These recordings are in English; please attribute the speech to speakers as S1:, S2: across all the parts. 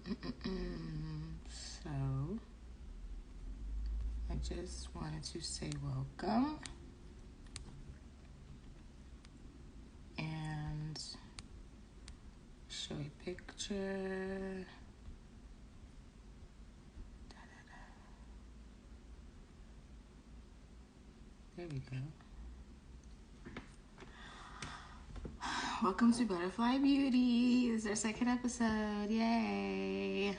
S1: So, I just wanted to say welcome and show a picture. There we go. Welcome to Butterfly Beauty. This is our second episode. Yay!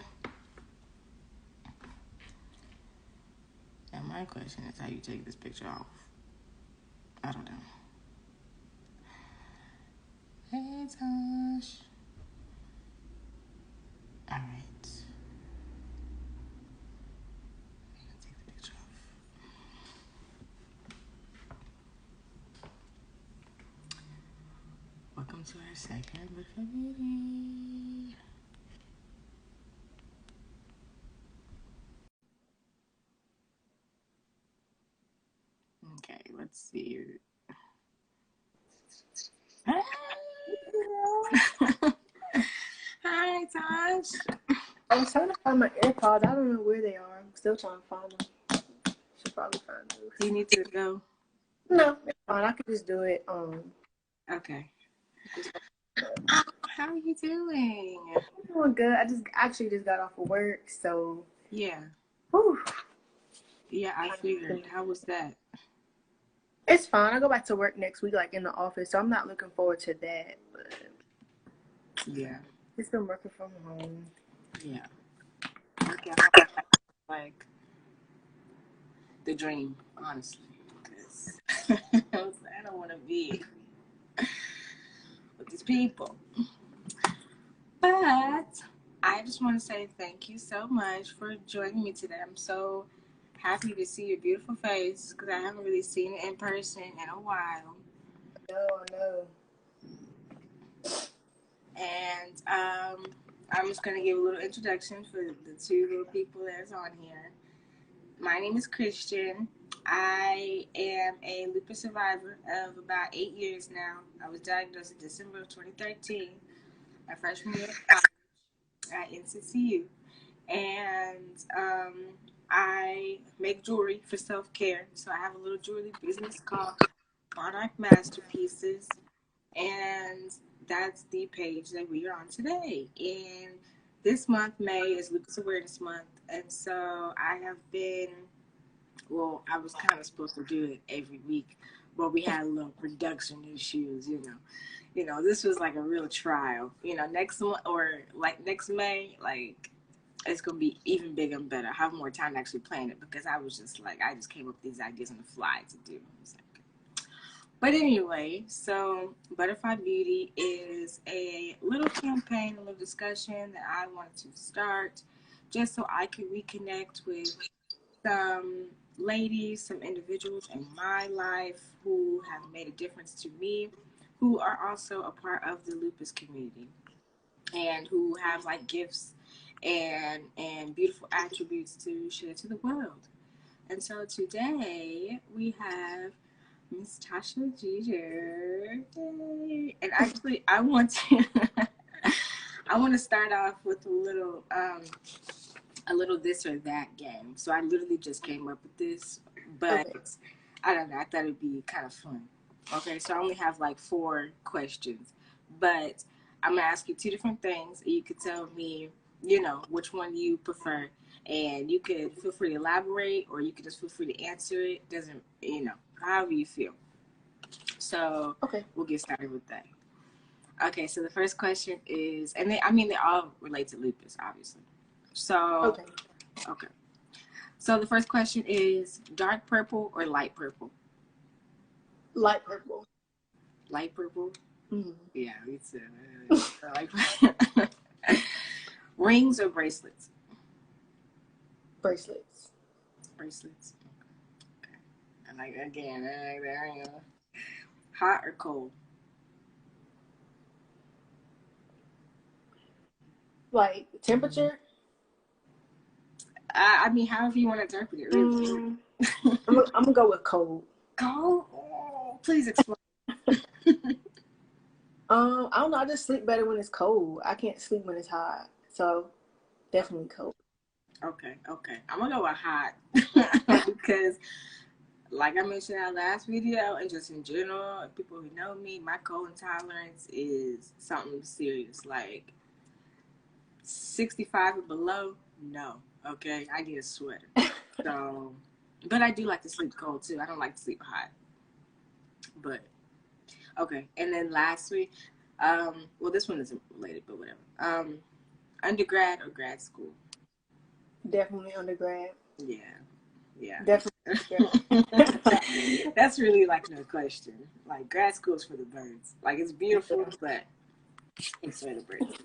S1: Now my question is how you take this picture off. I don't know. Hey, Tosh. All right. I'm gonna take the picture off. Welcome to our second Butterfly Beauty. Okay, let's see. Hi, Tosh.
S2: I was trying to find my AirPods. I don't know where they are. I'm still trying to find them. Should probably find those.
S1: Do you need to go?
S2: No, it's fine. I could just do it.
S1: Okay. How are you doing?
S2: I'm doing good. I just got off of work, so
S1: Yeah.
S2: whew,
S1: Yeah, I figured. How was that?
S2: it's fine. I go back to work next week, like in the office, so I'm not looking forward to that. But
S1: Yeah.
S2: just been working from home.
S1: Yeah. Okay. Like the dream, honestly. 'Cause I don't want to be with these people. But I just want to say thank you so much for joining me today. I'm so happy to see your beautiful face because I haven't really seen it in person in a while.
S2: No.
S1: And I'm just going to give a little introduction for the two little people that's on here. My name is Christian. I am a lupus survivor of about 8 years now. I was diagnosed in December of 2013, my freshman year of college at NCCU. And I make jewelry for self-care. So I have a little jewelry business called Monarch Masterpieces. And that's the page that we are on today. And this month, May, is Lupus Awareness Month. And so I have been, well, I was kind of supposed to do it every week, but we had a little production issues, this was like a real trial. Next month or like next May, like it's gonna be even bigger and better. I have more time to actually plan it because I was just like I just came up with these ideas on the fly to do. But anyway, so Butterfly Beauty is a little campaign, a little discussion that I wanted to start just so I could reconnect with some ladies, some individuals in my life who have made a difference to me, who are also a part of the lupus community and who have like gifts and beautiful attributes to share to the world. And so today we have Miss Tasha Jeter. And actually I want to I want to start off with a little this or that game. So I literally just came up with this, but okay. I don't know. I thought it'd be kind of fun. Okay, so I only have like 4 questions, but I'm gonna ask you 2 different things. You could tell me, which one you prefer, and you could feel free to elaborate, or you could just feel free to answer it. Doesn't, however you feel. So okay, we'll get started with that. Okay, so the first question is, and they all relate to lupus, obviously. So, okay. So the first question is dark purple or light purple?
S2: Light purple.
S1: Light purple?
S2: Mm-hmm.
S1: Yeah, me too. Rings or bracelets?
S2: Bracelets.
S1: Bracelets. Okay. And like again, there you go. Hot or cold?
S2: Like temperature?
S1: However you want to interpret it, really.
S2: I'm gonna go with cold.
S1: Cold? Oh, please explain.
S2: I don't know. I just sleep better when it's cold. I can't sleep when it's hot. So Definitely cold.
S1: Okay. I'm gonna go with hot because, like I mentioned in our last video, and just in general, people who know me, my cold intolerance is something serious. Like 65 or below, no. Okay, I need a sweater. So, but I do like to sleep cold too. I don't like to sleep hot. But okay, and then lastly, well, this one isn't related, but whatever. Undergrad or grad school?
S2: Definitely undergrad.
S1: Yeah.
S2: Definitely undergrad.
S1: That's really like no question. Like grad school is for the birds. Like it's beautiful, but it's for the birds.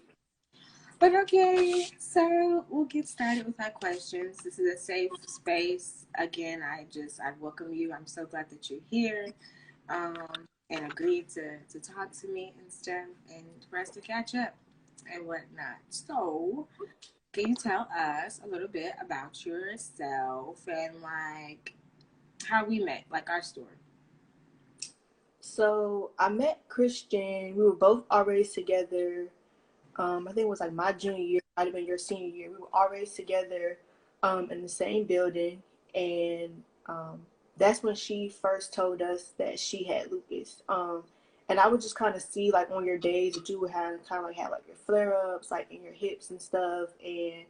S1: But okay, so we'll get started with our questions. This is a safe space. Again, I welcome you. I'm so glad that you're here, and agreed to talk to me and stuff, and for us to catch up and whatnot. So, can you tell us a little bit about yourself and like how we met, like our story?
S2: So I met Christian. We were both already together. I think it was like my junior year, might have been your senior year. We were already together in the same building, and that's when she first told us that she had lupus. And I would just kind of see like on your days that you would have kind of like have like your flare ups, like in your hips and stuff. And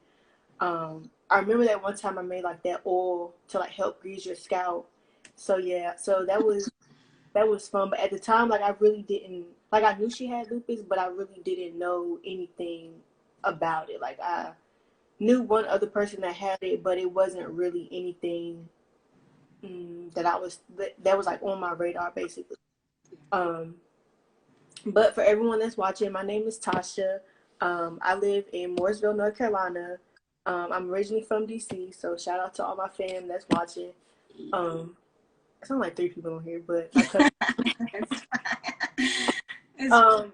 S2: I remember that one time I made like that oil to like help grease your scalp. So yeah, so that was fun. But at the time, like I really didn't like I knew she had lupus, but I really didn't know anything about it. Like I knew one other person that had it, but it wasn't really anything that was like on my radar basically. Um, but for everyone that's watching, my name is Tasha. I live in Mooresville, North Carolina. I'm originally from DC, so shout out to all my fam that's watching. It's only like 3 people on here, but my cousin. um,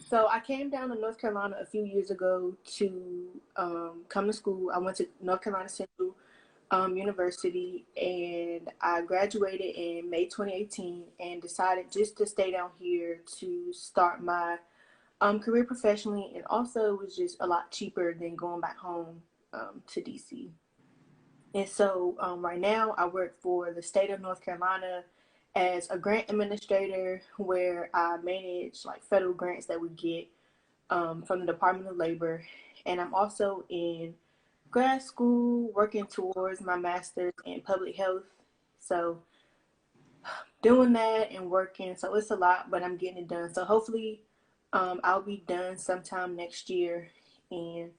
S2: so I came down to North Carolina a few years ago to come to school. I went to North Carolina Central University, and I graduated in May 2018 and decided just to stay down here to start my career professionally. And also, it was just a lot cheaper than going back home to DC. And so right now, I work for the state of North Carolina as a grant administrator, where I manage like federal grants that we get from the Department of Labor. And I'm also in grad school working towards my master's in public health. So doing that and working. So it's a lot, but I'm getting it done. So hopefully I'll be done sometime next year. And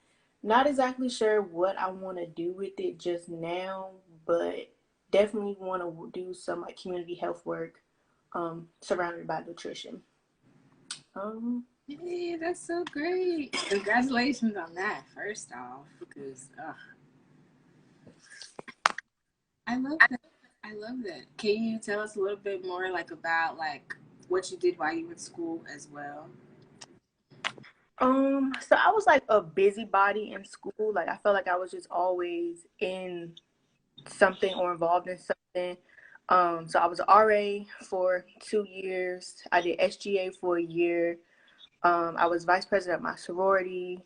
S2: not exactly sure what I want to do with it just now, but definitely want to do some like community health work surrounded by nutrition.
S1: Yeah, that's so great. Congratulations on that, first off, because I love that. I love that. Can you tell us a little bit more, like about like what you did while you were in school as well?
S2: So I was like a busybody in school. Like I felt like I was just always in something or involved in something. So I was an RA for 2 years. I did SGA for a year. I was vice president of my sorority.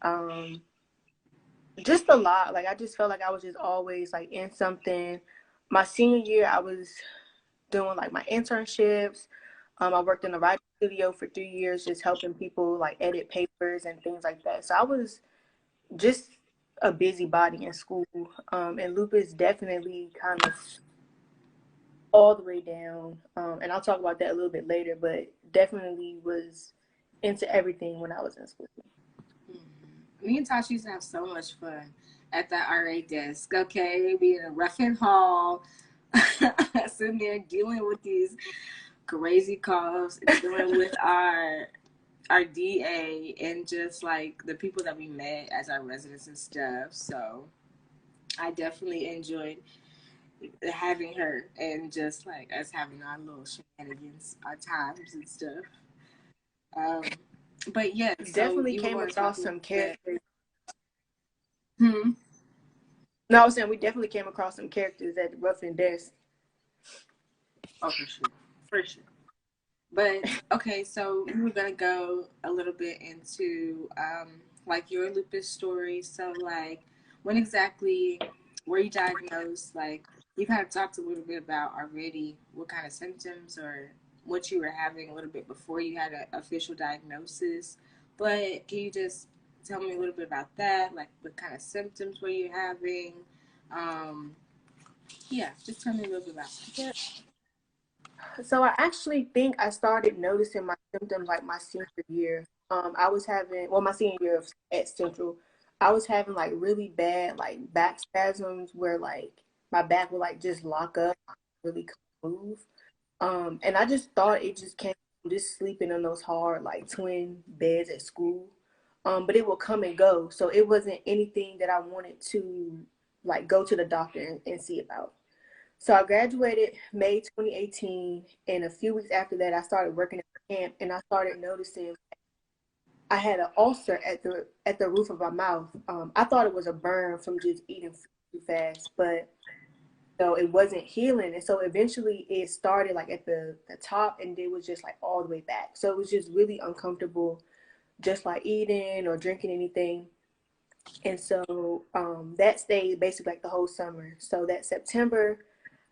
S2: Um, just a lot. Like I just felt like I was just always like in something. My senior year, I was doing like my internships. I worked in a writing studio for 3 years, just helping people like edit papers and things like that. So I was just a busybody in school. And lupus definitely kind of all the way down. And I'll talk about that a little bit later, but definitely was into everything when I was in school.
S1: Me and Tasha used to have so much fun at that RA desk. Okay, we in a rough and hall, sitting there dealing with these crazy calls, dealing with our DA, and just like the people that we met as our residents and stuff. So I definitely enjoyed having her and just like us having our little shenanigans, our times and stuff. Um, but yeah, so
S2: Definitely
S1: you were
S2: came
S1: going to talk
S2: across
S1: about
S2: some
S1: that.
S2: characters. No, I was saying we definitely came across some characters at the rough and desk.
S1: Oh, for sure. For sure. But okay, so we were gonna go a little bit into like your lupus story. So like, when exactly were you diagnosed? Like, you kind of talked a little bit about already what kind of symptoms or what you were having a little bit before you had an official diagnosis. But can you just tell me a little bit about that? Like, what kind of symptoms were you having? Um, yeah, just tell me a little bit about that.
S2: Yeah. So I actually think I started noticing my symptoms like my senior year. I was having, well, my senior year at Central, I was having like really bad like back spasms where like my back would like just lock up, really couldn't move. And I just thought it just came from just sleeping in those hard like twin beds at school. But it would come and go, so it wasn't anything that I wanted to like go to the doctor and see about. So I graduated May 2018, and a few weeks after that, I started working at camp, and I started noticing I had an ulcer at the roof of my mouth. I thought it was a burn from just eating food too fast, but so it wasn't healing, and so eventually it started like at the top, and it was just like all the way back. So it was just really uncomfortable, just like eating or drinking anything. And so that stayed basically like the whole summer. So that September,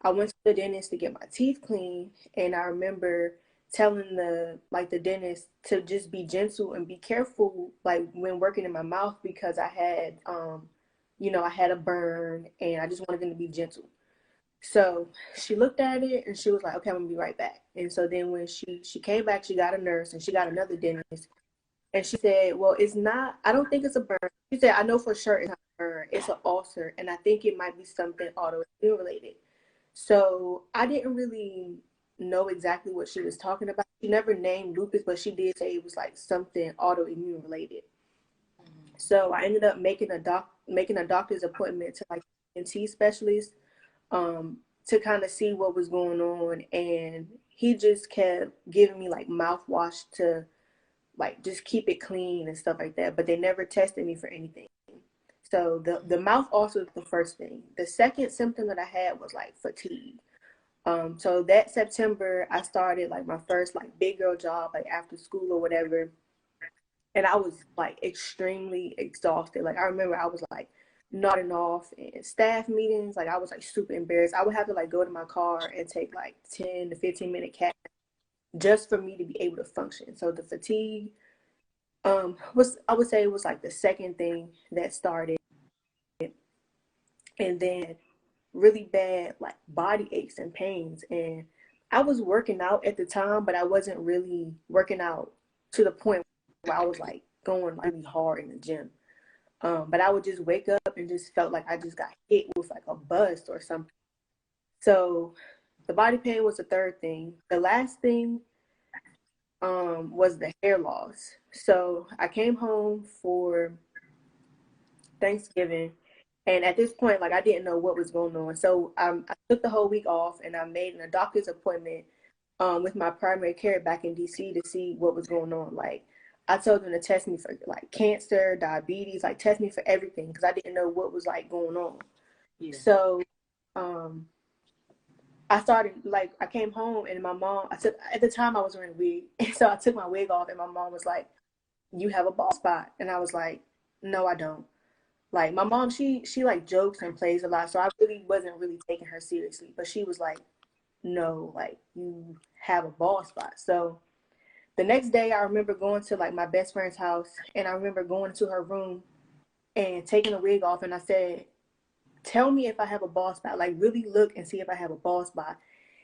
S2: I went to the dentist to get my teeth cleaned, and I remember telling the dentist to just be gentle and be careful like when working in my mouth because I had I had a burn and I just wanted them to be gentle. So she looked at it and she was like, "Okay, I'm gonna be right back." And so then when she came back, she got a nurse and she got another dentist, and she said, "Well, it's not. I don't think it's a burn." She said, "I know for sure it's not a burn. It's an ulcer, and I think it might be something autoimmune related." So I didn't really know exactly what she was talking about. She never named lupus, but she did say it was like something autoimmune related. So I ended up making a doctor's appointment to like an ENT specialist to kind of see what was going on, and he just kept giving me like mouthwash to like just keep it clean and stuff like that. But they never tested me for anything. So the mouth ulcer was the first thing. The second symptom that I had was like fatigue. So that September, I started like my first like big girl job, like after school or whatever. And I was like extremely exhausted. Like I remember I was like nodding off in staff meetings. Like I was like super embarrassed. I would have to like go to my car and take like 10 to 15-minute cat just for me to be able to function. So the fatigue was, I would say, it was like the second thing that started. And then really bad like body aches and pains. And I was working out at the time, but I wasn't really working out to the point where I was like going like really hard in the gym. But I would just wake up and just felt like I just got hit with like a bus or something. So the body pain was the third thing. The last thing was the hair loss. So I came home for Thanksgiving. And at this point, like I didn't know what was going on. So I took the whole week off and I made a doctor's appointment with my primary care back in DC to see what was going on. Like I told them to test me for like cancer, diabetes, like test me for everything because I didn't know what was like going on. Yeah. So um, I started like I came home and my mom. I took at the time I was wearing a wig, so I took my wig off and my mom was like, "You have a bald spot," and I was like, "No, I don't." Like my mom, she like jokes and plays a lot, so I really wasn't really taking her seriously. But she was like, "No, like you have a bald spot." So the next day, I remember going to like my best friend's house, and I remember going to her room and taking the wig off, and I said, "Tell me if I have a bald spot. Like really look and see if I have a bald spot."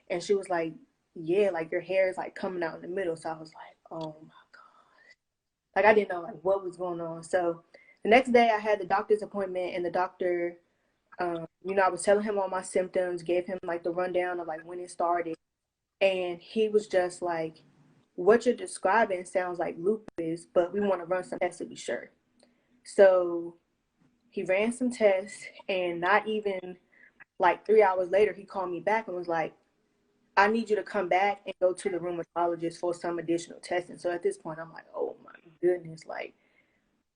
S2: And she was like, "Yeah, like your hair is like coming out in the middle." So I was like, "Oh my god!" Like I didn't know like what was going on. So the next day, I had the doctor's appointment, and the doctor I was telling him all my symptoms, gave him like the rundown of like when it started. And he was just like, "What you're describing sounds like lupus, but we want to run some tests to be sure." So he ran some tests, and not even like 3 hours later, he called me back and was like, "I need you to come back and go to the rheumatologist for some additional testing." So at this point, I'm like, "Oh my goodness, like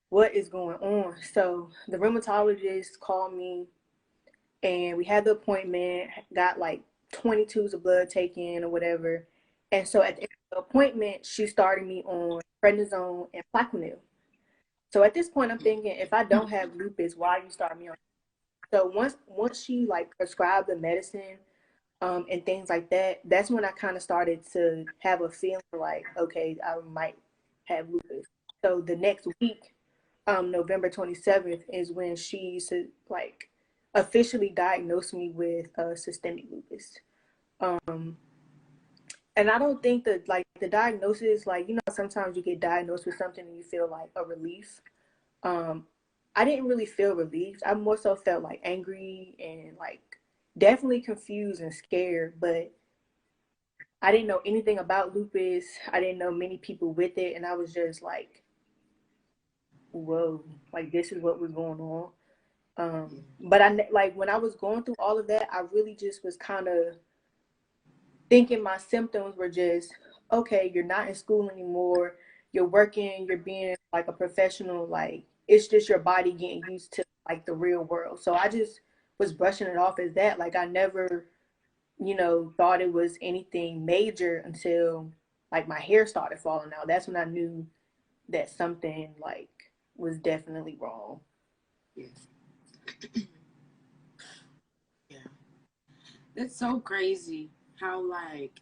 S2: what is going on?" So the rheumatologist called me and we had the appointment, got like 20 tubes of blood taken or whatever. And so at the end of the appointment, she started me on prednisone and Plaquenil. So at this point, I'm thinking, if I don't have lupus, why you start me on? So once she like prescribed the medicine, and things like that, that's when I kind of started to have a feeling like, okay, I might have lupus. So the next week, November 27th, is when she like officially diagnosed me with systemic lupus. Um, and I don't think that like the diagnosis, like, you know, sometimes you get diagnosed with something and you feel like a relief. Um, I didn't really feel relieved. I more so felt like angry and like definitely confused and scared, but I didn't know anything about lupus. I didn't know many people with it, and I was just like, "Whoa, like this is what was going on." But I like when I was going through all of that, I really just was kind of thinking my symptoms were just okay. You're not in school anymore. You're working. You're being like a professional. Like it's just your body getting used to like the real world. So I just was brushing it off as that. Like I never, you know, thought it was anything major until like my hair started falling out. That's when I knew that something like was definitely wrong.
S1: Yes. Yeah. That's so crazy how like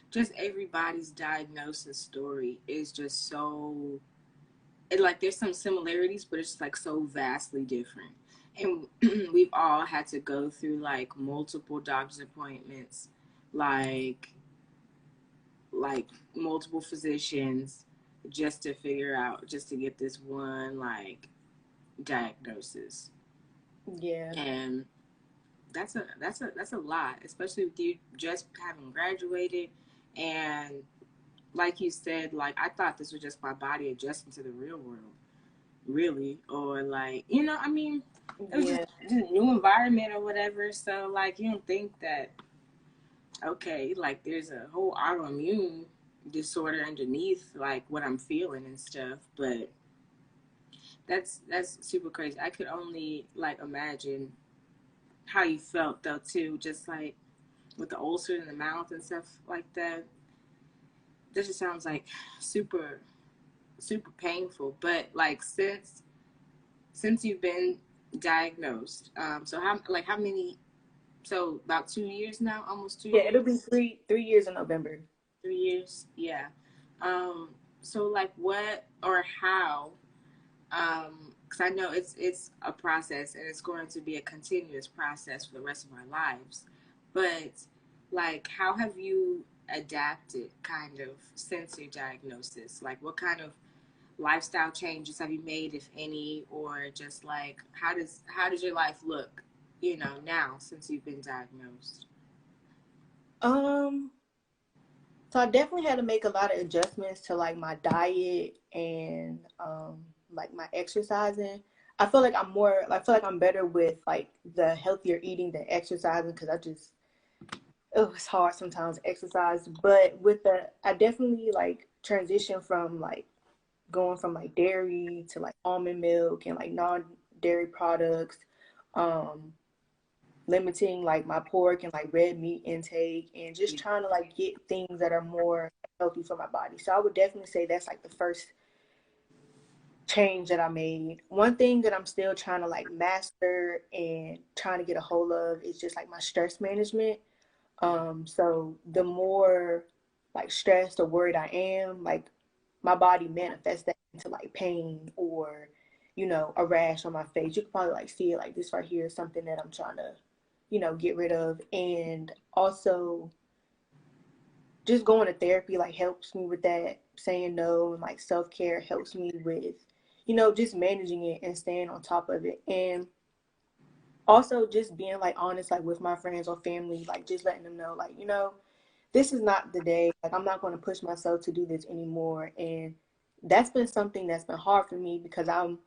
S1: just everybody's diagnosis story is just so it, like there's some similarities, but it's like so vastly different. And we've all had to go through like multiple doctor's appointments, like like multiple physicians just to figure out just to get this one like diagnosis.
S2: Yeah.
S1: And that's a lot, especially with you just having graduated. And like you said, like I thought this was just my body adjusting to the real world, really, or like, you know, I mean, it was
S2: Yeah.
S1: just a new environment or whatever. So like you don't think that okay, like there's a whole autoimmune disorder underneath like what I'm feeling and stuff. But that's super crazy. I could only like imagine how you felt though too, just like with the ulcer in the mouth and stuff like that. This just sounds like super super painful. But like since you've been diagnosed, so how many? So about 2 years now, almost two
S2: Yeah, it'll be
S1: years,
S2: 3 years in November.
S1: 3 years, yeah. Um, so like what or how? Because I know it's a process and it's going to be a continuous process for the rest of our lives. But like, how have you adapted kind of since your diagnosis? Like, what kind of lifestyle changes have you made, if any, or just like how does your life look, you know, now since you've been diagnosed?
S2: Um, so I definitely had to make a lot of adjustments to like my diet and like my exercising. I feel like I'm better with like the healthier eating than exercising because I just oh, it's hard sometimes to exercise. But with the I definitely like transition from like going from like dairy to like almond milk and like non-dairy products, um, limiting like my pork and like red meat intake, and just trying to like get things that are more healthy for my body. So I would definitely say that's like the first change that I made. One thing that I'm still trying to like master and trying to get a hold of is just like my stress management. So the more like stressed or worried I am, like my body manifests that into like pain or, you know, a rash on my face. You can probably like see it like this right here is something that I'm trying to, you know, get rid of. And also just going to therapy like helps me with that. Saying no and like self care helps me with, you know, just managing it and staying on top of it. And also just being like honest like with my friends or family, like just letting them know like, you know, this is not the day. Like I'm not going to push myself to do this anymore. And that's been something that's been hard for me because I'm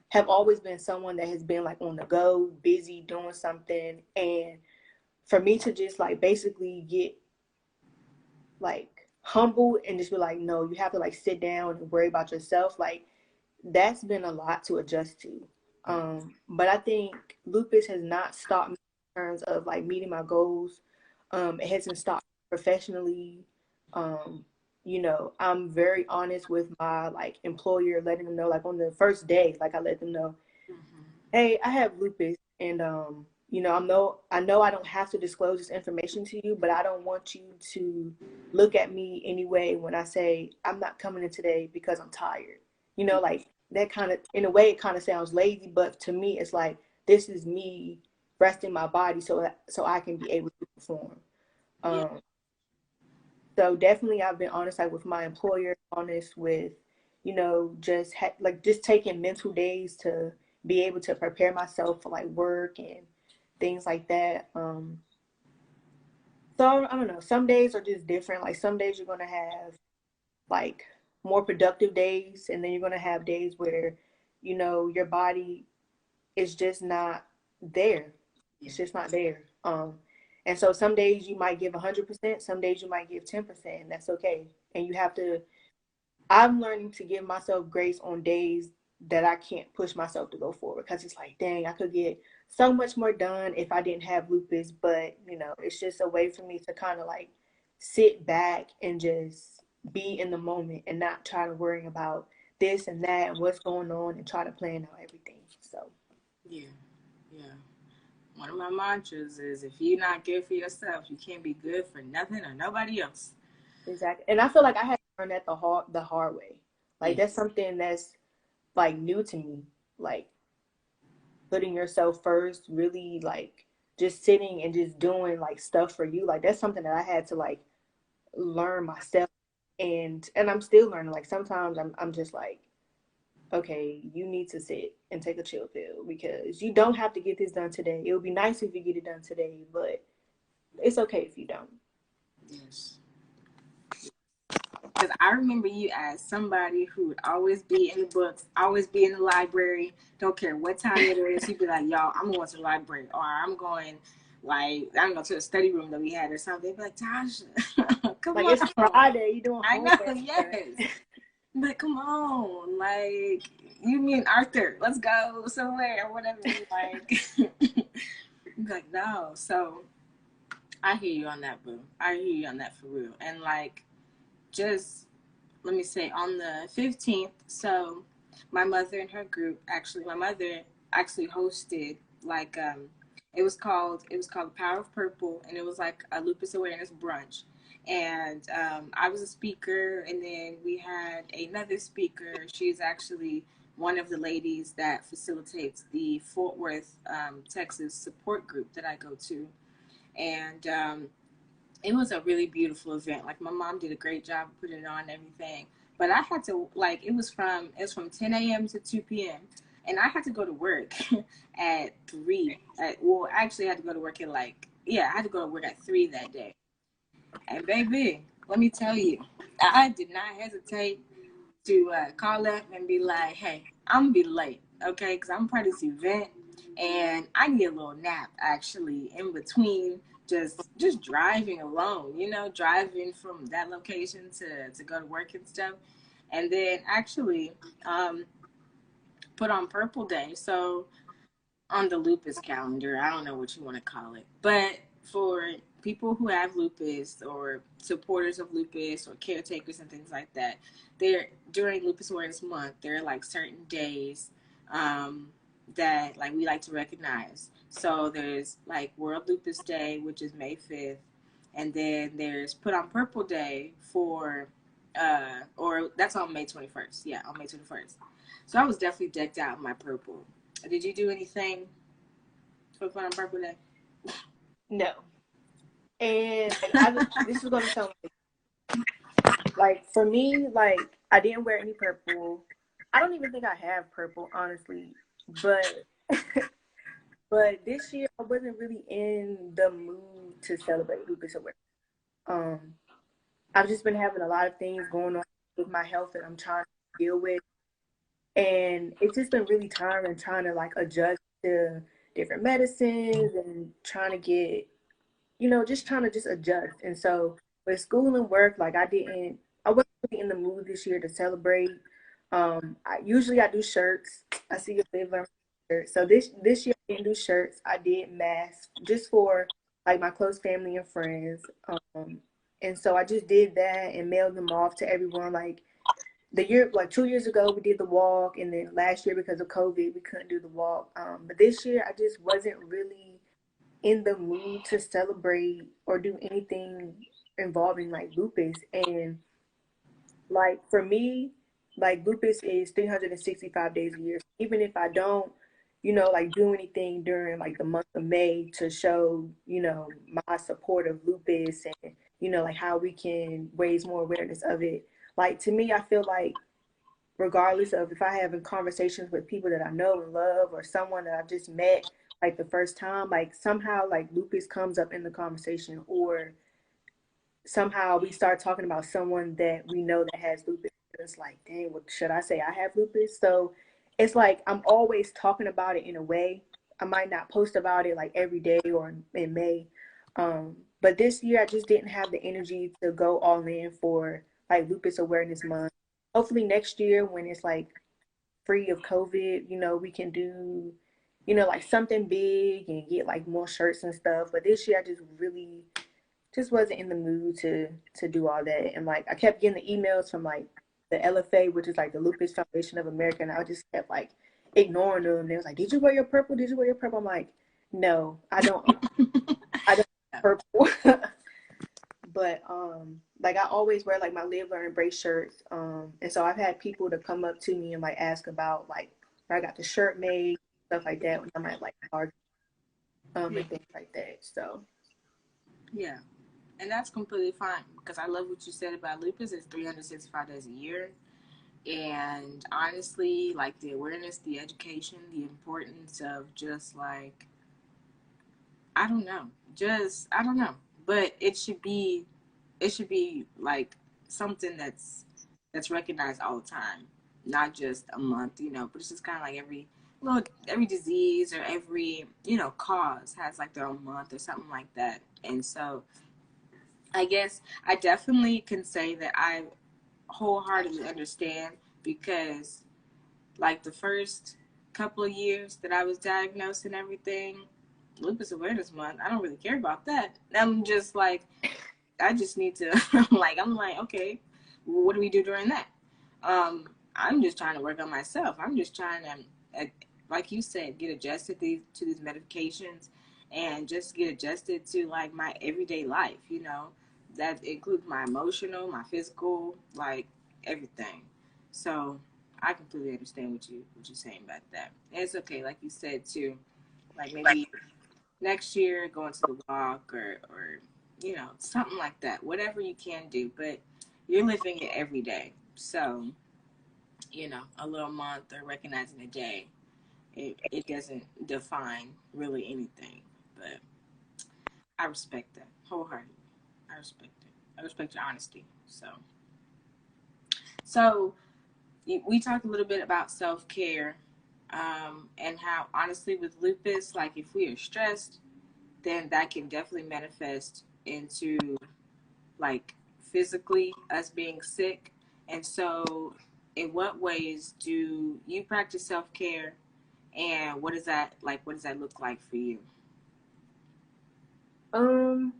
S2: have always been someone that has been like on the go, busy doing something. And for me to just like basically get like humbled and just be like, no, you have to like sit down and worry about yourself. Like that's been a lot to adjust to. But I think lupus has not stopped me in terms of like meeting my goals. It hasn't stopped professionally. Um, you know, I'm very honest with my like employer, letting them know, like on the first day, like I let them know,
S1: Mm-hmm.
S2: hey, I have lupus, and you know, I know I don't have to disclose this information to you, but I don't want you to look at me anyway when I say I'm not coming in today because I'm tired. You know, like that kind of, in a way, it kind of sounds lazy, but to me, it's like this is me resting my body so I can be able to perform.
S1: Yeah.
S2: Um, so definitely, I've been honest, like with my employer, honest with, you know, just like just taking mental days to be able to prepare myself for like work and things like that. So I don't know. Some days are just different. Like some days you're gonna have like more productive days, and then you're gonna have days where, you know, your body is just not there.
S1: Yeah.
S2: It's just not there. And so some days you might give 100%, some days you might give 10%, and that's okay. And you have to, I'm learning to give myself grace on days that I can't push myself to go forward, because it's like, dang, I could get so much more done if I didn't have lupus. But, you know, it's just a way for me to kind of like sit back and just be in the moment and not try to worry about this and that and what's going on and try to plan out everything. So,
S1: Yeah. Yeah. One of my mantras is if you're not good for yourself, you can't be good for nothing or nobody else.
S2: exactly. And I feel like I had to learn that the hard way. Like
S1: Yeah.
S2: that's something that's like new to me. Like putting yourself first, really like just sitting and just doing like stuff for you. Like that's something that I had to like learn myself, and I'm still learning. Like sometimes I'm just like, okay, you need to sit and take a chill pill because you don't have to get this done today. It would be nice if you get it done today, but it's okay if you don't.
S1: Yes. Because I remember you as somebody who would always be in the books, always be in the library. Don't care what time it is. You'd be like, y'all, I'm going to the library. Or I'm going, like, I don't know, to the study room that we had or something. They'd be like, Tasha, come
S2: Like it's
S1: on.
S2: Friday, you doing
S1: I know,
S2: homework.
S1: yes. But come on. Like, you mean Arthur. Let's go somewhere or whatever. Like, like, no. So I hear you on that, boo. I hear you on that for real. And, like, just let me say on the 15th, so my mother and her group, actually my mother actually hosted like it was called the Power of Purple, and it was like a lupus awareness brunch. And I was a speaker, and then we had another speaker. She's actually one of the ladies that facilitates the Fort Worth, Texas support group that I go to. And it was a really beautiful event. Like my mom did a great job of putting it on and everything. But I had to like it was from 10 a.m. to 2 p.m. and I had to go to work at 3. Well, actually, I had to go to work at I had to go to work at 3 that day. And baby, let me tell you, I did not hesitate to call up and be like, "Hey, I'm gonna be late, okay? Because I'm part of this event, and I need a little nap actually in between just driving alone. You know, driving from that location to go to work and stuff, and then actually um, put on Purple Day. So on the lupus calendar. I don't know what you want to call it. But for people who have lupus or supporters of lupus or caretakers and things like that, there during Lupus Awareness Month, there are like certain days um, that like we like to recognize. So there's like World Lupus Day, which is May 5th, and then there's Put on Purple Day for or that's on May 21st. Yeah, on May 21st. So I was definitely decked out in my purple. Did you do anything for Put on Purple Day?
S2: No. And like this is gonna sound like for me, like I didn't wear any purple. I don't even think I have purple, honestly. But but this year I wasn't really in the mood to celebrate lupus awareness. Um, I've just been having a lot of things going on with my health that I'm trying to deal with, and it's just been really tiring trying to like adjust to different medicines and trying to get, you know, just trying to just adjust. And so with school and work, like I wasn't really in the mood this year to celebrate. I do shirts. I see your favorite shirt. So this year I didn't do shirts. I did masks just for like my close family and friends. And so I just did that and mailed them off to everyone. Like 2 years ago, we did the walk, and then last year because of COVID, we couldn't do the walk. But this year, I just wasn't really in the mood to celebrate or do anything involving like lupus. And like for me, like lupus is 365 days a year. Even if I don't, like do anything during like the month of May to show, my support of lupus and, like how we can raise more awareness of it. Like to me, I feel like regardless of if I having conversations with people that I know and love or someone that I've just met like the first time, like somehow like lupus comes up in the conversation, or somehow we start talking about someone that we know that has lupus. It's like, dang, what should I say? I have lupus. So it's like I'm always talking about it in a way. I might not post about it like every day or in May. But this year I just didn't have the energy to go all in for like lupus awareness month. Hopefully next year when it's like free of COVID, we can do, like something big and get like more shirts and stuff. But this year I just really just wasn't in the mood to do all that. And like I kept getting the emails from like the LFA, which is like the Lupus Foundation of America, and I just kept like ignoring them. They was like, "Did you wear your purple? Did you wear your purple?" I'm like, "No, I don't. I don't wear purple." But like I always wear like my Live Learn Embrace shirts. And so I've had people to come up to me and like ask about like where I got the shirt made, stuff like that when I'm at like Target,
S1: Yeah.
S2: and things like that. So
S1: Yeah. And that's completely fine because I love what you said about lupus. It's 365 days a year. And honestly, like the awareness, the education, the importance of just like, I don't know, I don't know. But it should be like something that's recognized all the time, not just a month, but it's just kind of like every disease or every, cause has like their own month or something like that. And so I guess I definitely can say that I wholeheartedly understand because, like, the first couple of years that I was diagnosed and everything, lupus awareness month, I don't really care about that. I'm just like, I just need to, I'm like, okay, well, what do we do during that? I'm just trying to work on myself. I'm just trying to, like you said, get adjusted to these medications and just get adjusted to like my everyday life, that includes my emotional, my physical, like everything. So I completely understand what you're saying about that. And it's okay, like you said too, like maybe next year going to the walk or something like that, whatever you can do, but you're living it every day. So a little month or recognizing a day, it doesn't define really anything. But I respect that wholeheartedly. I respect it. I respect your honesty. So we talked a little bit about self-care, and how honestly with lupus, like if we are stressed, then that can definitely manifest into like physically us being sick. And so in what ways do you practice self-care, and what does that like, what does that look like for you?
S2: um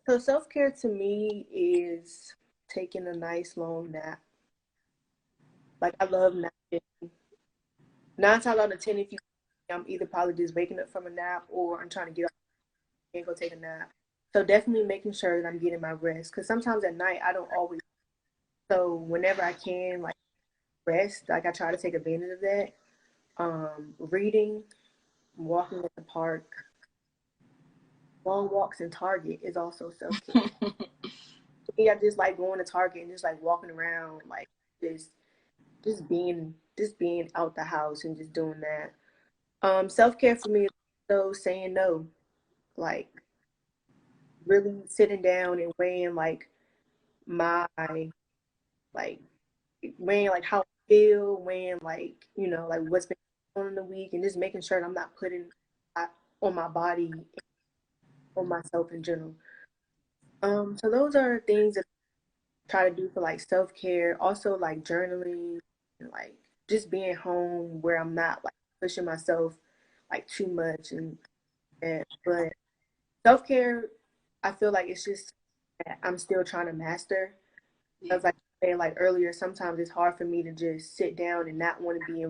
S2: so self-care to me is taking a nice long nap. Like I love napping. 9 times out of 10, if you, I'm either probably just waking up from a nap or I'm trying to get up and go take a nap. So definitely making sure that I'm getting my rest. Because sometimes at night I don't always. So whenever I can, like rest, like I try to take advantage of that. Reading, walking in the park, long walks in Target is also self care. I just like going to Target and just like walking around, like just just being out the house and just doing that. Self care for me is also saying no, like really sitting down and weighing like my like weighing like how I feel, weighing like like what's been going on in the week, and just making sure that I'm not putting on my body or myself in general. So those are things that I try to do for like self care. Also like journaling and like just being home where I'm not like pushing myself like too much and but self care, I feel like it's just that I'm still trying to master.
S1: Yeah.
S2: Because like I said like earlier, sometimes it's hard for me to just sit down and not want to be in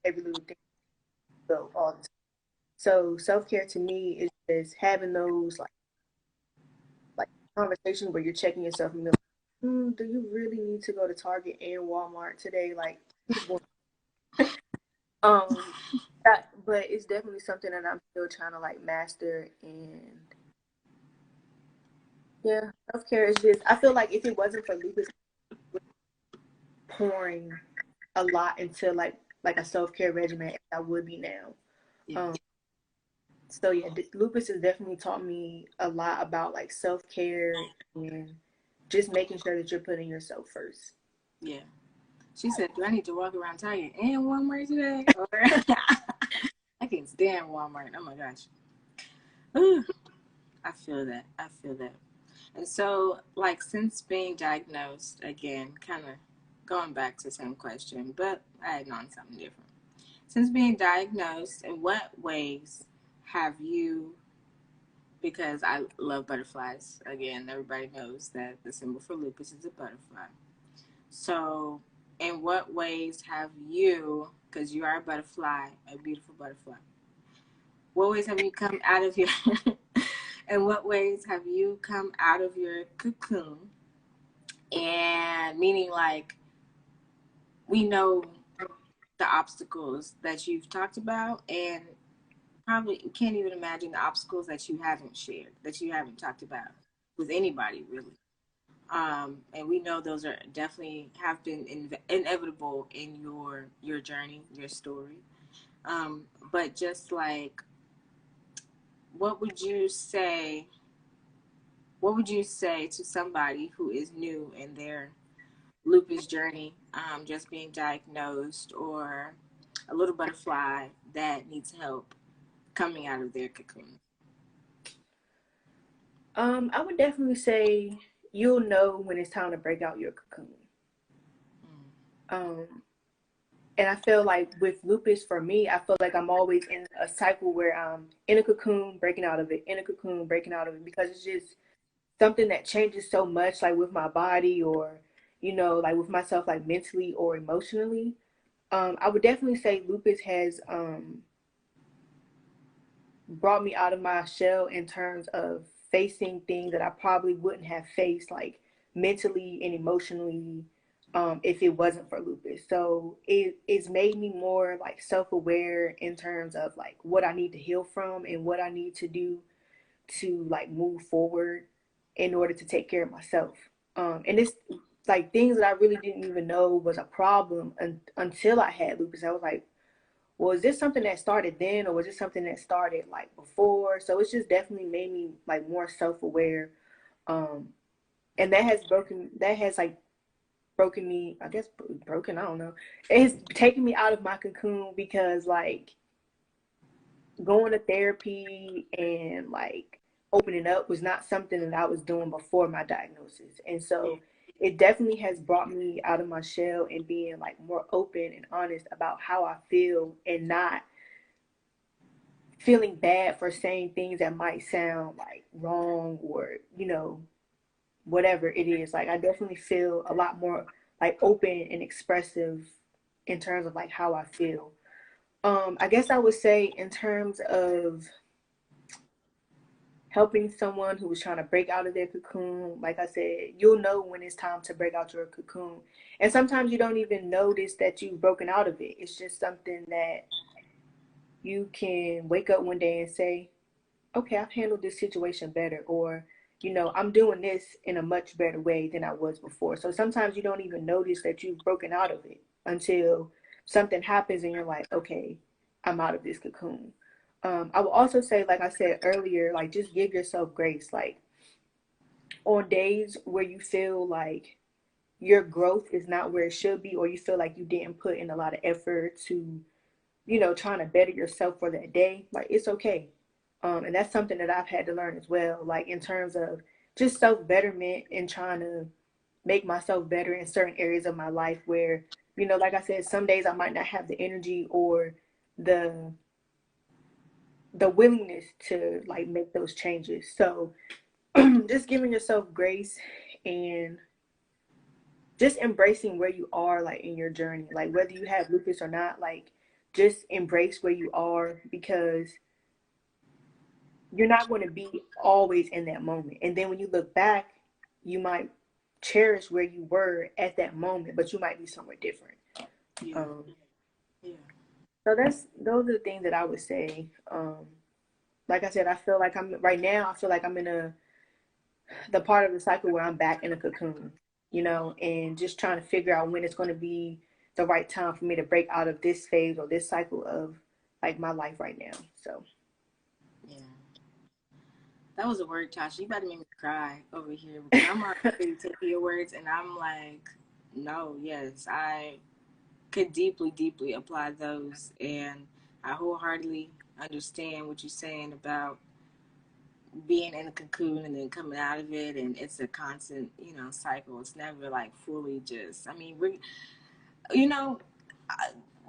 S2: every little thing go all the time. So self-care to me is just having those like conversations where you're checking yourself and be like, do you really need to go to Target and Walmart today? Like, um, but it's definitely something that I'm still trying to like master. And yeah, self care is just. I feel like if it wasn't for lupus, pouring a lot into like a self care regimen, I would be now.
S1: Yeah.
S2: Um, so yeah, lupus has definitely taught me a lot about like self care and just making sure that you're putting yourself first.
S1: Yeah. She said, "Do I need to walk around Target and Walmart today?" Or I can't stand Walmart. Oh my gosh. Ooh, I feel that. I feel that. And so, like, since being diagnosed, again, kind of going back to the same question, but adding on something different. Since being diagnosed, in what ways have you, because I love butterflies, again, everybody knows that the symbol for lupus is a butterfly. So, in what ways have you, because you are a butterfly, a beautiful butterfly, what ways have you come out of your, in what ways have you come out of your cocoon? And meaning, like, we know the obstacles that you've talked about, and probably can't even imagine the obstacles that you haven't shared, that you haven't talked about with anybody, really. And we know those are definitely have been inevitable in your journey, your story. But just like, what would you say? What would you say to somebody who is new in their lupus journey, just being diagnosed, or a little butterfly that needs help coming out of their cocoon?
S2: I would definitely say you'll know when it's time to break out your cocoon. Um, and I feel like with lupus, for me, I feel like I'm always in a cycle where I'm in a cocoon, breaking out of it, in a cocoon, breaking out of it, because it's just something that changes so much, like with my body or, like with myself, like mentally or emotionally. I would definitely say lupus has brought me out of my shell in terms of facing things that I probably wouldn't have faced, like mentally and emotionally, if it wasn't for lupus. So it's made me more like self-aware in terms of like what I need to heal from and what I need to do to like move forward in order to take care of myself. And it's like things that I really didn't even know was a problem until I had lupus. I was like, well, is this something that started then, or was it something that started like before? So it's just definitely made me like more self-aware. Um, and that has like broken me, I guess broken, I don't know. It's taken me out of my cocoon because like going to therapy and like opening up was not something that I was doing before my diagnosis. And
S1: Yeah.
S2: so it definitely has brought me out of my shell and being like more open and honest about how I feel and not feeling bad for saying things that might sound like wrong or, whatever it is. Like I definitely feel a lot more like open and expressive in terms of like how I feel. I guess I would say in terms of helping someone who was trying to break out of their cocoon, like I said, you'll know when it's time to break out your cocoon. And sometimes you don't even notice that you've broken out of it. It's just something that you can wake up one day and say, okay, I've handled this situation better, or, I'm doing this in a much better way than I was before. So sometimes you don't even notice that you've broken out of it until something happens and you're like, okay, I'm out of this cocoon. I will also say, like I said earlier, like just give yourself grace. Like on days where you feel like your growth is not where it should be, or you feel like you didn't put in a lot of effort to, trying to better yourself for that day, like it's okay. And that's something that I've had to learn as well, like in terms of just self betterment and trying to make myself better in certain areas of my life where, like I said, some days I might not have the energy or the willingness to like make those changes. So just giving yourself grace and just embracing where you are, like in your journey, like whether you have lupus or not, like just embrace where you are, because you're not going to be always in that moment. And then when you look back, you might cherish where you were at that moment, but you might be somewhere different.
S1: Yeah. Yeah.
S2: So those are the things that I would say. Like I said, I feel like I'm right now. I feel like I'm in the part of the cycle where I'm back in a cocoon, and just trying to figure out when it's going to be the right time for me to break out of this phase or this cycle of like my life right now. So
S1: Yeah. That was a word, Tasha. You about to make me cry over here because I'm already taking your words and I'm like, no, yes, I could deeply, deeply apply those. And I wholeheartedly understand what you're saying about being in a cocoon and then coming out of it. And it's a constant, cycle. It's never like fully just, I mean, you know,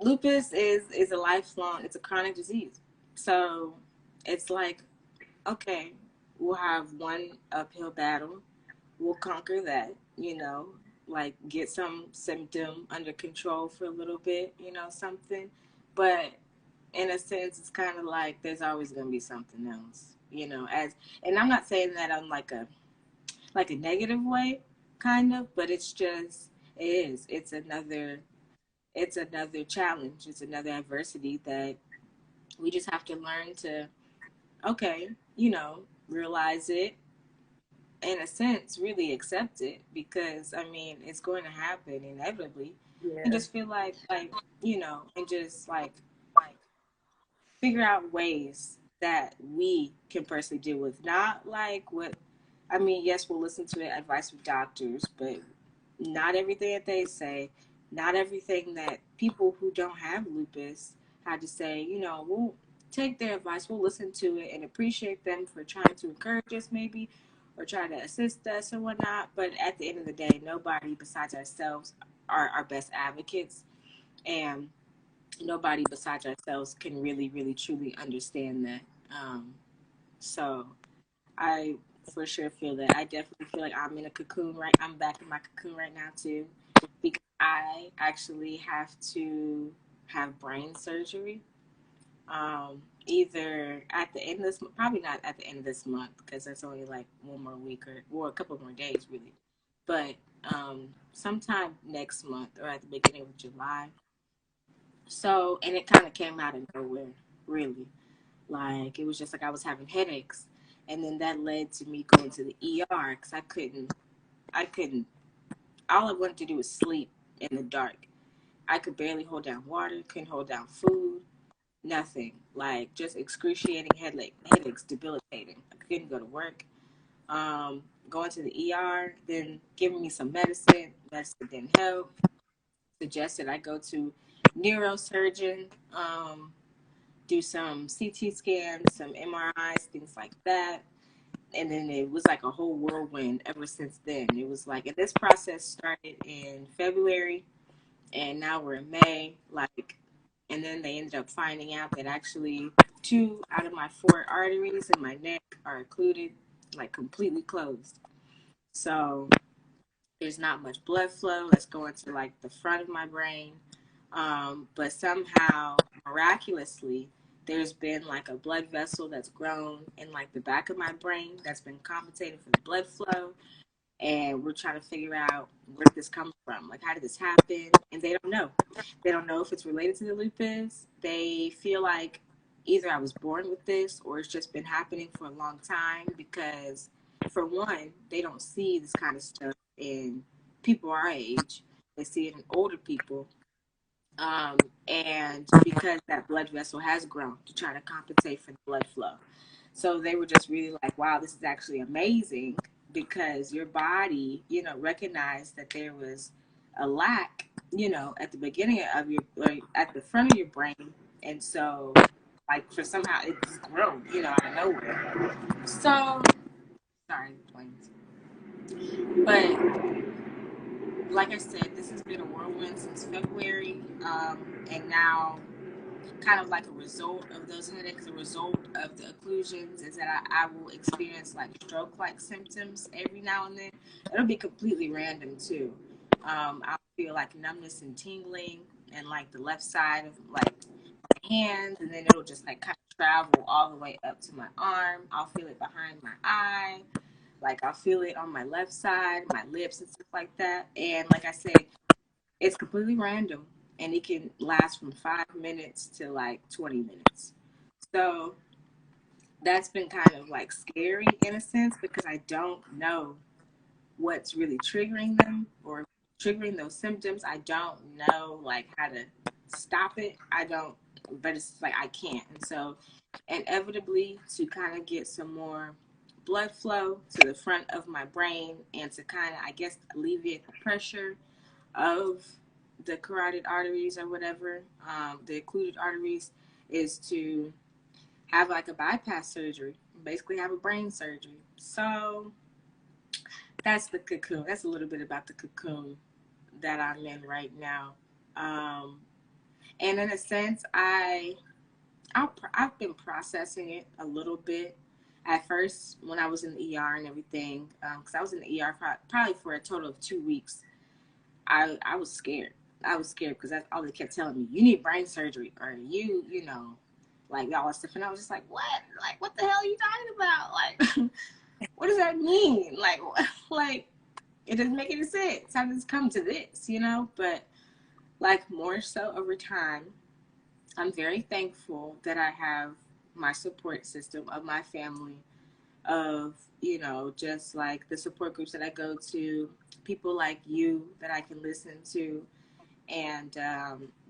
S1: lupus is a lifelong, it's a chronic disease. So it's like, okay, we'll have one uphill battle. We'll conquer that, like get some symptom under control for a little bit, something. But in a sense, it's kind of like there's always going to be something else, and I'm not saying that on like a negative way, kind of, but it's just, it is. It's another challenge. It's another adversity that we just have to learn to, okay, realize it, in a sense, really accept it, because I mean it's going to happen inevitably, and
S2: yeah,
S1: just feel like and just like figure out ways that we can personally deal with, not like what I mean. Yes, we'll listen to the advice of doctors, but not everything that they say, not everything that people who don't have lupus had to say. We'll take their advice, we'll listen to it and appreciate them for trying to encourage us, maybe, or try to assist us or whatnot. But at the end of the day, nobody besides ourselves are our best advocates, and nobody besides ourselves can really, really, truly understand that. So I for sure feel that. I definitely feel like I'm in a cocoon, right? I'm back in my cocoon right now too, because I actually have to have brain surgery. Either at the end of this, probably not at the end of this month, because that's only like one more week or a couple more days really, but sometime next month or at the beginning of July. So, and it kind of came out of nowhere, really. Like, it was just like I was having headaches. And then that led to me going to the ER because I couldn't, all I wanted to do was sleep in the dark. I could barely hold down water, couldn't hold down food, nothing. Like, just excruciating headaches, debilitating. I couldn't go to work. Going to the ER, then giving me some medicine. Medicine didn't help. Suggested I go to neurosurgeon. Do some CT scans, some MRIs, things like that. And then it was like a whole whirlwind ever since then. It was like, and this process started in February, and now we're in May. Like, and then they ended up finding out that actually 2 out of my 4 arteries in my neck are occluded, like completely closed. So there's not much blood flow that's going to like the front of my brain. But somehow, miraculously, there's been like a blood vessel that's grown in like the back of my brain that's been compensating for the blood flow. And we're trying to figure out where this comes from. Like, how did this happen? And they don't know. They don't know if it's related to the lupus. They feel like either I was born with this or it's just been happening for a long time, because, for one, they don't see this kind of stuff in people our age. They see it in older people. And because that blood vessel has grown to try to compensate for the blood flow. So they were just really like, wow, this is actually amazing, because your body, recognized that there was a lack, at the beginning of your, or at the front of your brain. And so, like, for somehow it's grown, out of nowhere. So, sorry, planes. But like I said, this has been a whirlwind since February. And now kind of like a result of those headaches, a result of the occlusions, is that I will experience like stroke-like symptoms every now and then. It'll be completely random too. I'll feel like numbness and tingling and like the left side of like my hands, and then it'll just like kind of travel all the way up to my arm. I'll feel it behind my eye. Like I'll feel it on my left side, my lips and stuff like that. And like I said, it's completely random, and it can last from 5 minutes to like 20 minutes. So that's been kind of like scary in a sense because I don't know what's really triggering them or triggering those symptoms. I don't know like how to stop it. I don't, but it's like I can't. And so inevitably to kind of get some more blood flow to the front of my brain and to kind of, I guess, alleviate the pressure of the carotid arteries or whatever, the occluded arteries, is to have like a bypass surgery, basically have a brain surgery. So that's the cocoon. That's a little bit about the cocoon that I'm in right now. And in a sense, I've been processing it a little bit. At first, when I was in the ER and everything, because I was in the ER probably for a total of 2 weeks, I was scared. I was scared because that's all they kept telling me. You need brain surgery, or you know, like all that stuff. And I was just like, what? Like, what the hell are you talking about? Like, what does that mean? Like, like it doesn't make any sense. How does this come to this? You know? But like more so over time, I'm very thankful that I have my support system of my family, of, you know, just like the support groups that I go to, people like you that I can listen to, and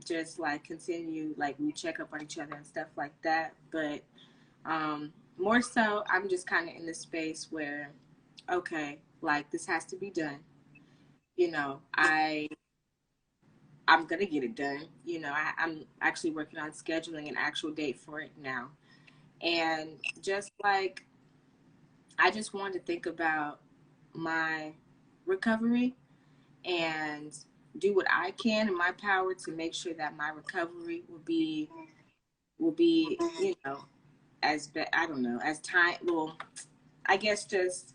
S1: just like continue, like we check up on each other and stuff like that. But more so, I'm just kind of in this space where, okay, like this has to be done. You know, I'm gonna get it done. You know, I'm actually working on scheduling an actual date for it now, and just like I just wanted to think about my recovery and do what I can in my power to make sure that my recovery will be, you know, I don't know, as time, well, I guess just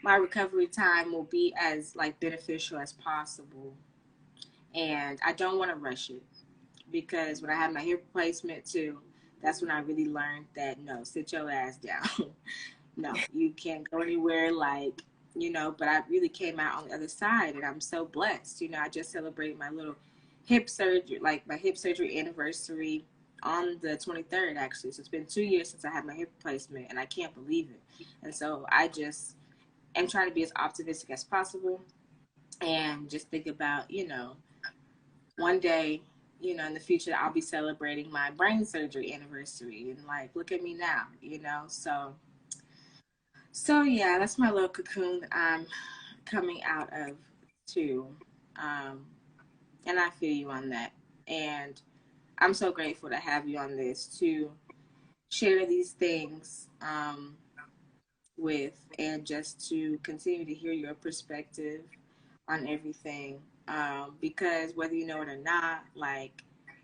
S1: my recovery time will be as like beneficial as possible. And I don't want to rush it because when I had my hip replacement too, that's when I really learned that no, sit your ass down. No, you can't go anywhere, like, you know, but I really came out on the other side, and I'm so blessed. You know, I just celebrated my little hip surgery, like my hip surgery anniversary on the 23rd, actually. So it's been 2 years since I had my hip replacement, and I can't believe it. And so I just am trying to be as optimistic as possible and just think about, you know, one day, you know, in the future, I'll be celebrating my brain surgery anniversary, and like, look at me now, you know. So yeah, that's my little cocoon that I'm coming out of too. Um, and I feel you on that. And I'm so grateful to have you on this to share these things with, and just to continue to hear your perspective on everything. Because whether you know it or not, like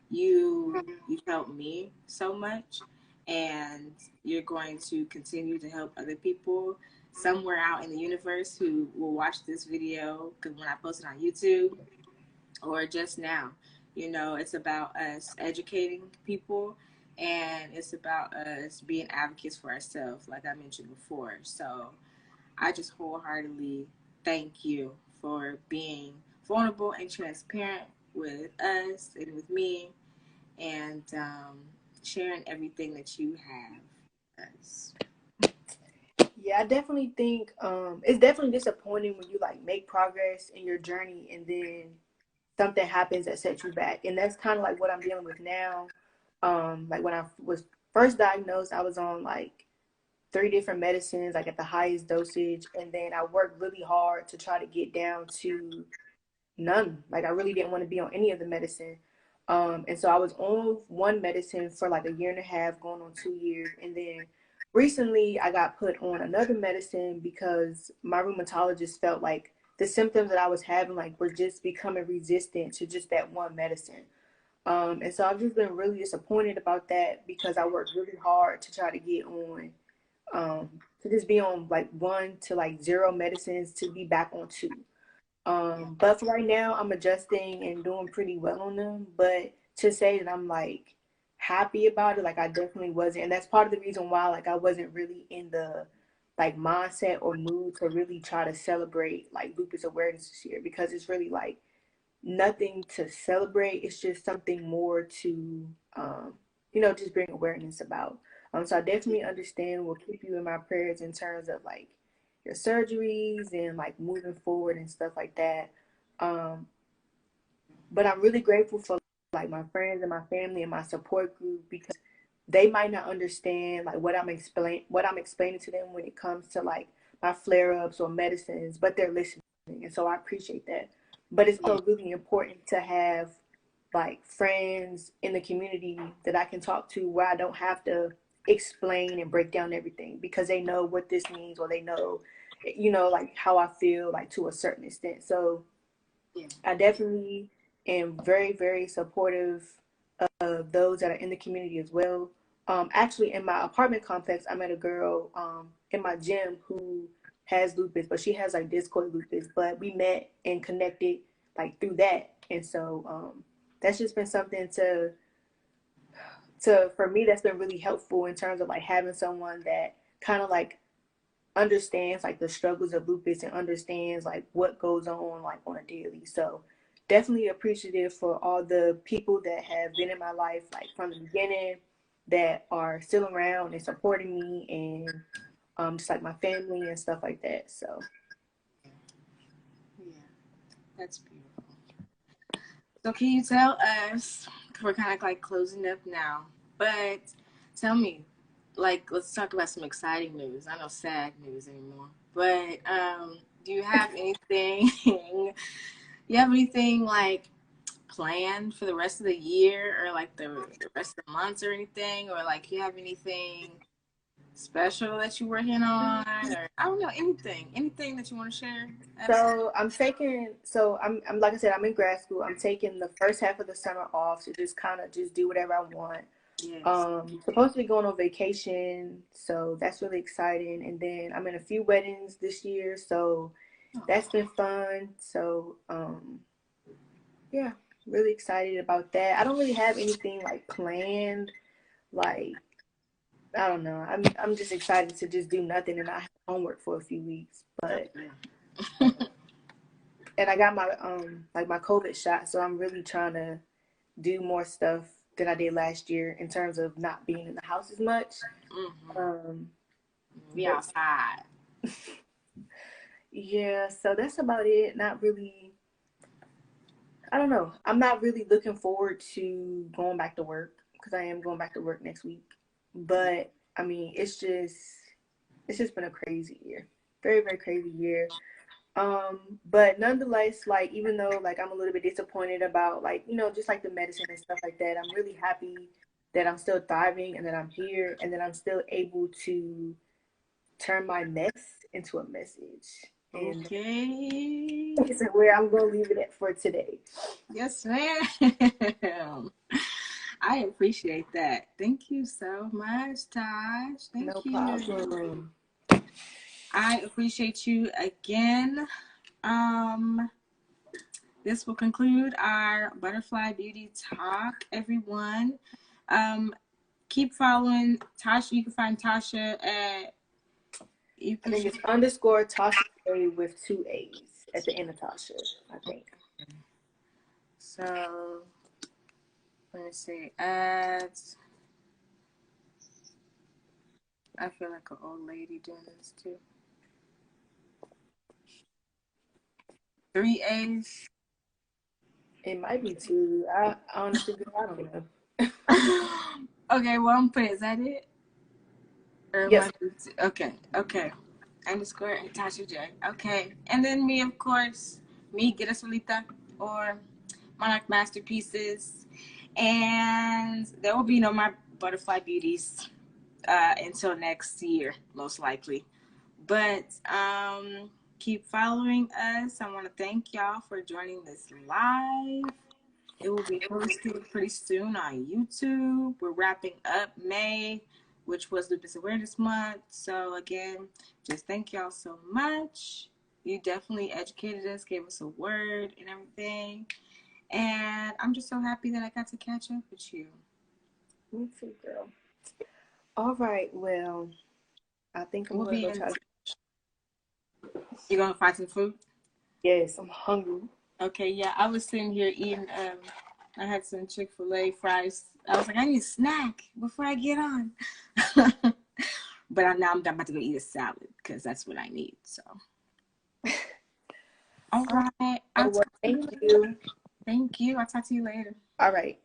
S1: you helped me so much, and you're going to continue to help other people somewhere out in the universe who will watch this video, because when I post it on YouTube or just now, you know, it's about us educating people, and it's about us being advocates for ourselves, like I mentioned before. So I just wholeheartedly thank you for being vulnerable and transparent with us and with me, and sharing everything that you have with us.
S2: Yeah, I definitely think it's definitely disappointing when you like make progress in your journey and then something happens that sets you back. And that's kind of like what I'm dealing with now. Like when I was first diagnosed, I was on like 3 different medicines, like at the highest dosage. And then I worked really hard to try to get down to none. Like I really didn't want to be on any of the medicine. And so I was on one medicine for like a year and a half, going on 2 years. And then recently I got put on another medicine because my rheumatologist felt like the symptoms that I was having like were just becoming resistant to just that one medicine. And so I've just been really disappointed about that because I worked really hard to try to get on, to just be on like 1 to 0 medicines to be back on 2. But for right now, I'm adjusting and doing pretty well on them. But to say that I'm like happy about it, like I definitely wasn't. And that's part of the reason why like I wasn't really in the like mindset or mood to really try to celebrate like lupus awareness this year, because it's really like nothing to celebrate. It's just something more to, just bring awareness about. So I definitely understand. Will keep you in my prayers in terms of like your surgeries and like moving forward and stuff like that. Um, but I'm really grateful for like my friends and my family and my support group, because they might not understand like what I'm explaining to them when it comes to like my flare ups or medicines, but they're listening, and so I appreciate that. But it's
S1: Yeah.
S2: so really important to have like friends in the community that I can talk to where I don't have to explain and break down everything, because they know what this means, or they know, like how I feel like to a certain extent. So
S1: Yeah.
S2: I definitely am very, very supportive of those that are in the community as well. Actually, in my apartment complex, I met a girl in my gym who has lupus, but she has like discoid lupus. But we met and connected like through that, and so that's just been something to for me that's been really helpful in terms of like having someone that kind of like understands like the struggles of lupus and understands like what goes on like on a daily. So definitely appreciative for all the people that have been in my life like from the beginning, that are still around and supporting me, and just like my family and stuff like that. So
S1: Yeah. That's beautiful. So can you tell us, we're kind of like closing up now, but tell me, like, let's talk about some exciting news. I know sad news anymore, but do you have anything, you have anything like planned for the rest of the year, or like the rest of the months or anything, or like you have anything special that you're working on, or I don't know, anything that you want to share?
S2: so I'm like I said, I'm in grad school. I'm taking the first half of the summer off to just kind of just do whatever I want.
S1: Yes.
S2: Supposed to be going on vacation, so that's really exciting. And then I'm in a few weddings this year, so that's been fun. So yeah, really excited about that. I don't really have anything like planned. Like I don't know. I'm just excited to just do nothing and not have homework for a few weeks. But and I got my like my COVID shot, so I'm really trying to do more stuff than I did last year in terms of not being in the house as much.
S1: Mm-hmm.
S2: Um,
S1: Be
S2: but
S1: outside.
S2: yeah, so that's about it. Not really, I don't know. I'm not really looking forward to going back to work, because I am going back to work next week. But I mean, it's just been a crazy year. Very, very crazy year. But nonetheless, like even though like I'm a little bit disappointed about like, just like the medicine and stuff like that, I'm really happy that I'm still thriving and that I'm here and that I'm still able to turn my mess into a message. And
S1: Okay.
S2: that's where I'm gonna leave it at for today.
S1: Yes, ma'am. I appreciate that. Thank you so much, Taj.
S2: No
S1: Thank you.
S2: problem.
S1: I appreciate you again. Um, this will conclude our Butterfly Beauty Talk, everyone. Um, keep following Tasha. You can find Tasha at you
S2: I
S1: can
S2: think it's underscore Tasha A with 2 A's at the end of Tasha, I think.
S1: so let me see. At I feel like an old lady doing this too. 3 A's.
S2: It might be 2. I honestly, I don't know.
S1: Okay, well I'm putting. Is that it? Or
S2: Yes.
S1: okay, okay. Underscore and Tasha J. Okay, and then me, of course, me Get Us Solita or Monarch Masterpieces, and there will be no more Butterfly Beauties until next year, most likely. But keep following us. I want to thank y'all for joining this live. It will be posted pretty soon on YouTube. We're wrapping up May, which was Lupus Awareness Month. So again, just thank y'all so much. You definitely educated us, gave us a word and everything. And I'm just so happy that I got to catch up with you.
S2: Me too, girl. All right, well, I think I'm going to go try to...
S1: You gonna find some food?
S2: Yes, I'm hungry.
S1: Okay, yeah, I was sitting here eating, I had some Chick-fil-A fries. I was like, I need a snack before I get on. But now I'm about to go eat a salad because that's what I need, so. All right.
S2: Well, thank you.
S1: Thank you. I'll talk to you later.
S2: All right.